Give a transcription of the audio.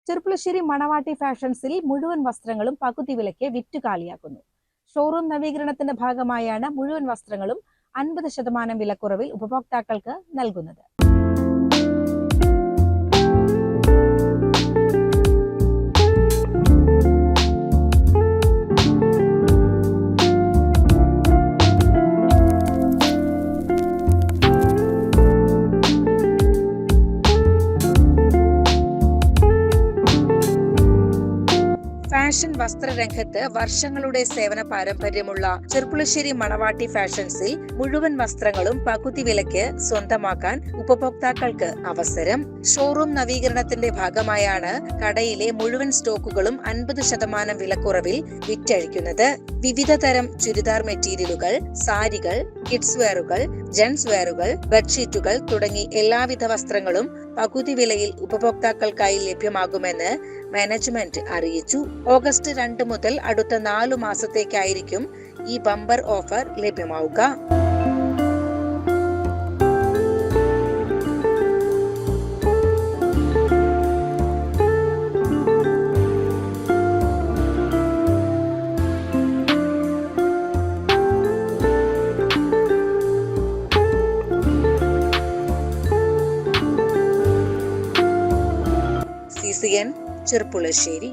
ചെർപ്പുളശ്ശേരി മണവാട്ടി ഫാഷൻസിൽ മുഴുവൻ വസ്ത്രങ്ങളും പകുതി വിലയ്ക്ക് വിറ്റുകാലിയാക്കുന്നു. ഷോറൂം നവീകരണത്തിന്റെ ഭാഗമായാണ് മുഴുവൻ വസ്ത്രങ്ങളും 50% വിലക്കുറവിൽ ഉപഭോക്താക്കൾക്ക് നൽകുന്നത്. ഫാഷൻ വസ്ത്രരംഗത്ത് വർഷങ്ങളുടെ സേവന പാരമ്പര്യമുള്ള ചെർപ്പുളശ്ശേരി മണവാട്ടി ഫാഷൻസിൽ മുഴുവൻ വസ്ത്രങ്ങളും പകുതി വിലയ്ക്ക് സ്വന്തമാക്കാൻ ഉപഭോക്താക്കൾക്ക് അവസരം. ഷോറൂം നവീകരണത്തിന്റെ ഭാഗമായാണ് കടയിലെ മുഴുവൻ സ്റ്റോക്കുകളും 50% വിലക്കുറവിൽ വിറ്റഴിക്കുന്നത്. വിവിധ തരം ചുരിദാർ മെറ്റീരിയലുകൾ, സാരികൾ, കിഡ്സ് വെയറുകൾ, ജെന്റ്സ് വെയറുകൾ, ബെഡ്ഷീറ്റുകൾ തുടങ്ങി എല്ലാവിധ വസ്ത്രങ്ങളും പകുതി വിലയിൽ ഉപഭോക്താക്കൾക്കായി ലഭ്യമാകുമെന്ന് മാനേജ്മെന്റ് അറിയിച്ചു. ഓഗസ്റ്റ് 2 മുതൽ അടുത്ത 4 മാസത്തേക്കായിരിക്കും ഈ ബമ്പർ ഓഫർ ലഭ്യമാവുക. CCN ചെർപ്പുളശ്ശേരി.